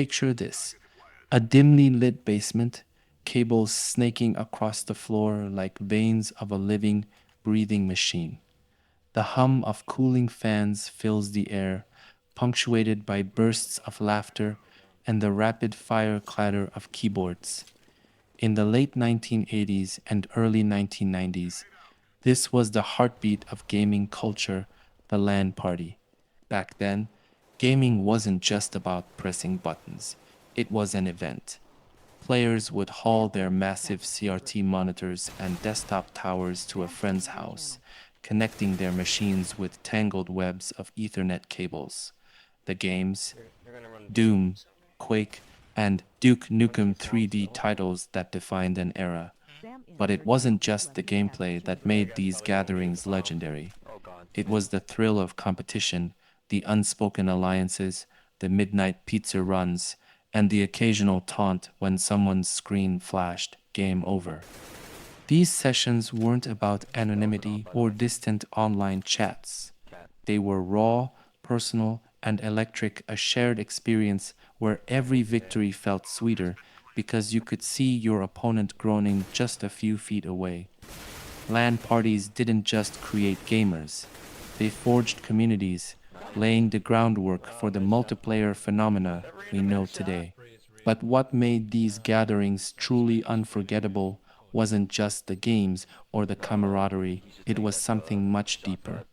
Picture this: a dimly lit basement, cables snaking across the floor like veins of a living, breathing machine. The hum of cooling fans fills the air, punctuated by bursts of laughter and the rapid fire clatter of keyboards. In the late 1980s and early 1990s, this was the heartbeat of gaming culture, the LAN party. Back then, gaming wasn't just about pressing buttons, it was an event. Players would haul their massive CRT monitors and desktop towers to a friend's house, connecting their machines with tangled webs of Ethernet cables. The games, Doom, Quake, and Duke Nukem 3D titles that defined an era. But it wasn't just the gameplay that made these gatherings legendary. It was the thrill of competition, the unspoken alliances, the midnight pizza runs, and the occasional taunt when someone's screen flashed, game over. These sessions weren't about anonymity or distant online chats. They were raw, personal, and electric, a shared experience where every victory felt sweeter because you could see your opponent groaning just a few feet away. LAN parties didn't just create gamers, they forged communities, laying the groundwork for the multiplayer phenomena we know today. But what made these gatherings truly unforgettable wasn't just the games or the camaraderie, it was something much deeper.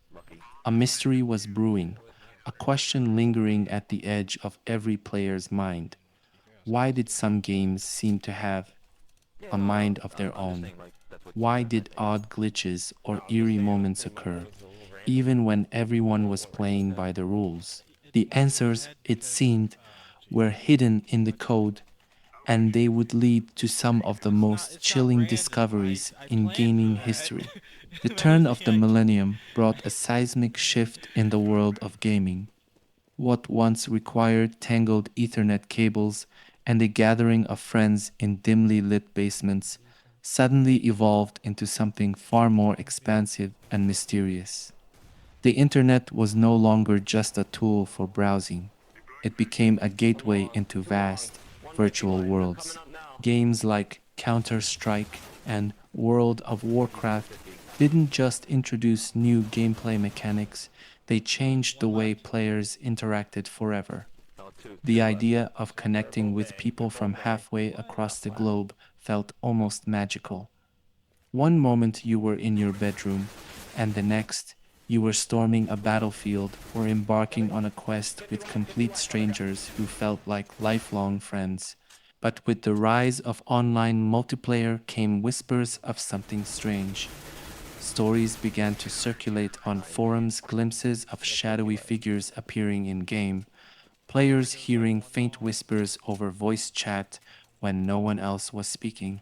A mystery was brewing, a question lingering at the edge of every player's mind. Why did some games seem to have a mind of their own? Why did odd glitches or eerie moments occur, even when everyone was playing by the rules? The answers, it seemed, were hidden in the code, and they would lead to some of the most chilling discoveries in gaming history. The turn of the millennium brought a seismic shift in the world of gaming. What once required tangled Ethernet cables and a gathering of friends in dimly lit basements suddenly evolved into something far more expansive and mysterious. The internet was no longer just a tool for browsing. It became a gateway into vast, virtual worlds. Games like Counter-Strike and World of Warcraft didn't just introduce new gameplay mechanics, they changed the way players interacted forever. The idea of connecting with people from halfway across the globe felt almost magical. One moment you were in your bedroom, and the next you were storming a battlefield or embarking on a quest with complete strangers who felt like lifelong friends. But with the rise of online multiplayer came whispers of something strange. Stories began to circulate on forums, glimpses of shadowy figures appearing in game, players hearing faint whispers over voice chat when no one else was speaking.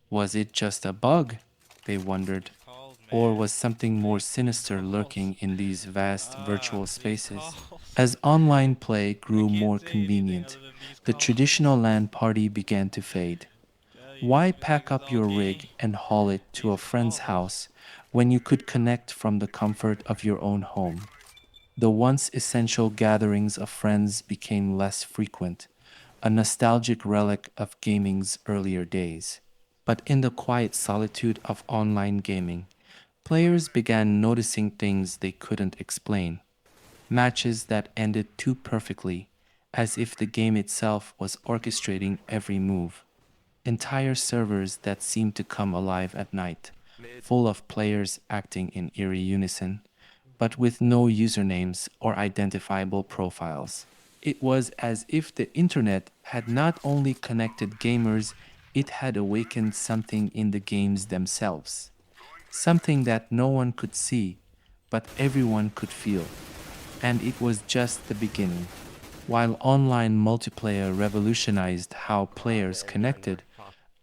Was it just a bug? They wondered. Or was something more sinister lurking in these vast virtual spaces? As online play grew more convenient, the traditional LAN party began to fade. Why pack up your rig and haul it to a friend's house when you could connect from the comfort of your own home? The once essential gatherings of friends became less frequent, a nostalgic relic of gaming's earlier days. But in the quiet solitude of online gaming, players began noticing things they couldn't explain. Matches that ended too perfectly, as if the game itself was orchestrating every move. Entire servers that seemed to come alive at night, full of players acting in eerie unison, but with no usernames or identifiable profiles. It was as if the internet had not only connected gamers, it had awakened something in the games themselves. Something that no one could see, but everyone could feel. And it was just the beginning. While online multiplayer revolutionized how players connected,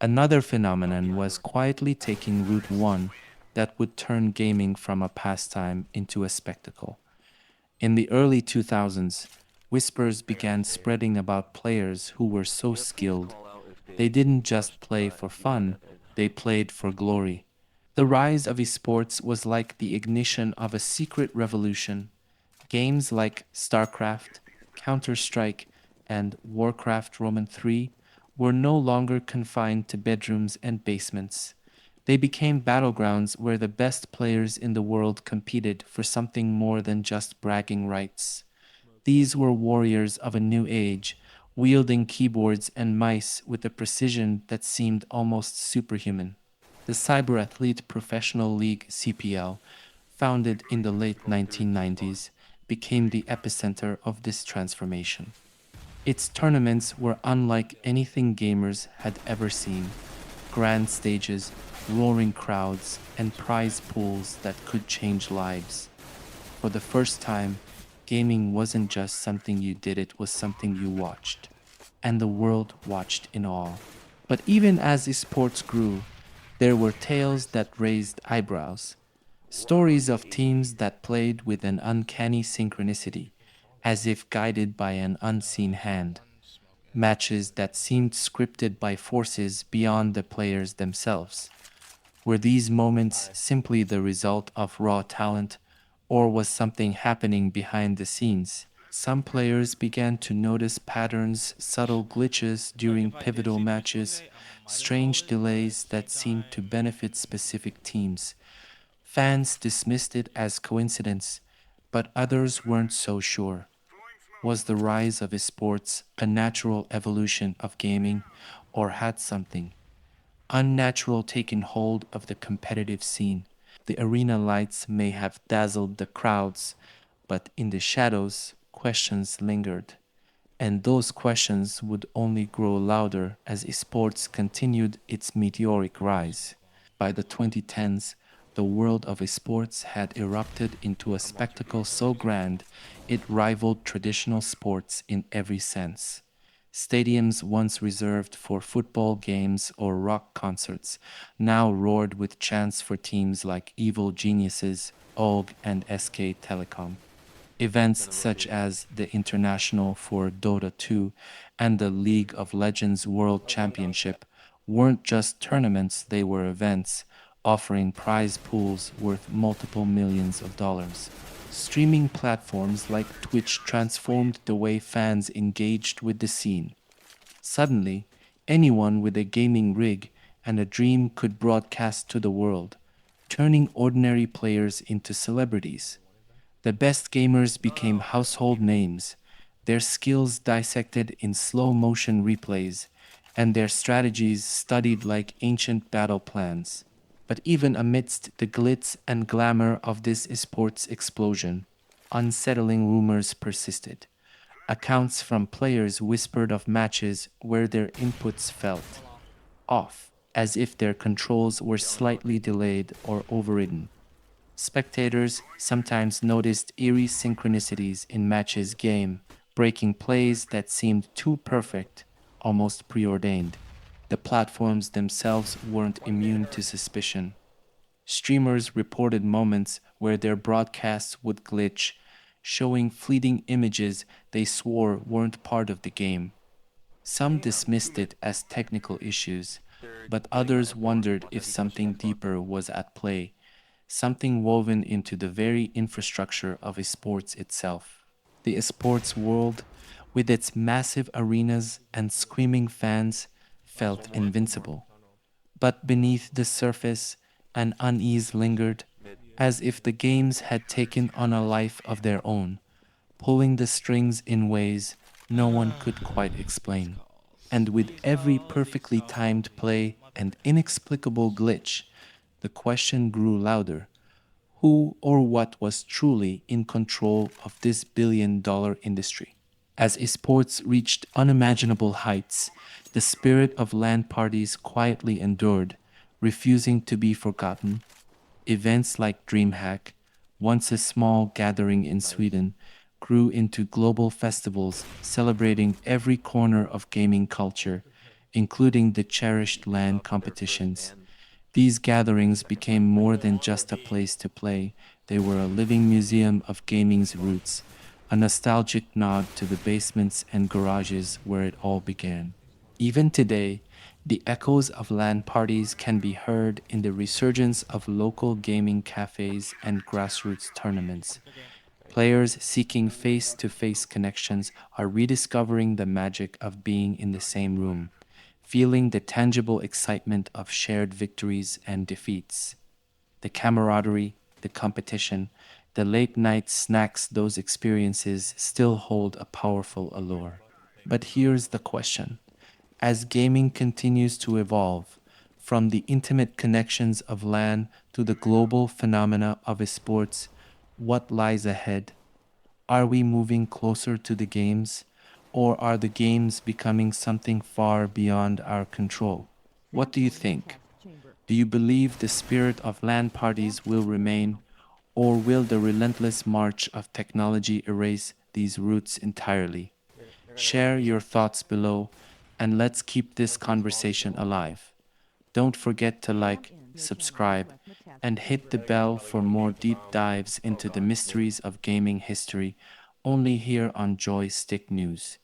another phenomenon was quietly taking root, one that would turn gaming from a pastime into a spectacle. In the early 2000s, whispers began spreading about players who were so skilled. They didn't just play for fun, they played for glory. The rise of esports was like the ignition of a secret revolution. Games like StarCraft, Counter-Strike, and Warcraft Roman 3 were no longer confined to bedrooms and basements. They became battlegrounds where the best players in the world competed for something more than just bragging rights. These were warriors of a new age, wielding keyboards and mice with a precision that seemed almost superhuman. The Cyberathlete Professional League (CPL), founded in the late 1990s, became the epicenter of this transformation. Its tournaments were unlike anything gamers had ever seen: grand stages, roaring crowds, and prize pools that could change lives. For the first time, gaming wasn't just something you did, it was something you watched. And the world watched in awe. But even as esports grew, there were tales that raised eyebrows. Stories of teams that played with an uncanny synchronicity, as if guided by an unseen hand. Matches that seemed scripted by forces beyond the players themselves. Were these moments simply the result of raw talent, or was something happening behind the scenes? Some players began to notice patterns, subtle glitches during pivotal matches, strange delays that seemed to benefit specific teams. Fans dismissed it as coincidence, but others weren't so sure. Was the rise of esports a natural evolution of gaming, or had something unnatural taken hold of the competitive scene? The arena lights may have dazzled the crowds, but in the shadows, questions lingered. And those questions would only grow louder as esports continued its meteoric rise. By the 2010s, the world of esports had erupted into a spectacle so grand it rivaled traditional sports in every sense. Stadiums once reserved for football games or rock concerts now roared with chants for teams like Evil Geniuses, OG, and SK Telecom. Events such as the International for Dota 2 and the League of Legends World Championship weren't just tournaments, they were events, offering prize pools worth multiple millions of dollars. Streaming platforms like Twitch transformed the way fans engaged with the scene. Suddenly, anyone with a gaming rig and a dream could broadcast to the world, turning ordinary players into celebrities. The best gamers became household names, their skills dissected in slow motion replays, and their strategies studied like ancient battle plans. But even amidst the glitz and glamour of this esports explosion, unsettling rumors persisted. Accounts from players whispered of matches where their inputs felt off, as if their controls were slightly delayed or overridden. Spectators sometimes noticed eerie synchronicities in matches game, breaking plays that seemed too perfect, almost preordained. The platforms themselves weren't immune to suspicion. Streamers reported moments where their broadcasts would glitch, showing fleeting images they swore weren't part of the game. Some dismissed it as technical issues, but others wondered if something deeper was at play, something woven into the very infrastructure of esports itself. The esports world, with its massive arenas and screaming fans, felt invincible. But beneath the surface, an unease lingered, as if the games had taken on a life of their own, pulling the strings in ways no one could quite explain. And with every perfectly timed play and inexplicable glitch, the question grew louder: who or what was truly in control of this billion-dollar industry? As esports reached unimaginable heights, the spirit of LAN parties quietly endured, refusing to be forgotten. Events like DreamHack, once a small gathering in Sweden, grew into global festivals celebrating every corner of gaming culture, including the cherished LAN competitions. These gatherings became more than just a place to play, they were a living museum of gaming's roots, a nostalgic nod to the basements and garages where it all began. Even today, the echoes of LAN parties can be heard in the resurgence of local gaming cafes and grassroots tournaments. Players seeking face to face connections are rediscovering the magic of being in the same room, feeling the tangible excitement of shared victories and defeats. The camaraderie, the competition, the late night snacks, those experiences still hold a powerful allure. But here's the question: as gaming continues to evolve, from the intimate connections of LAN to the global phenomena of esports, what lies ahead? Are we moving closer to the games, or are the games becoming something far beyond our control? What do you think? Do you believe the spirit of LAN parties will remain, or will the relentless march of technology erase these roots entirely? Share your thoughts below, and let's keep this conversation alive. Don't forget to like, subscribe, and hit the bell for more deep dives into the mysteries of gaming history, only here on Joystick News.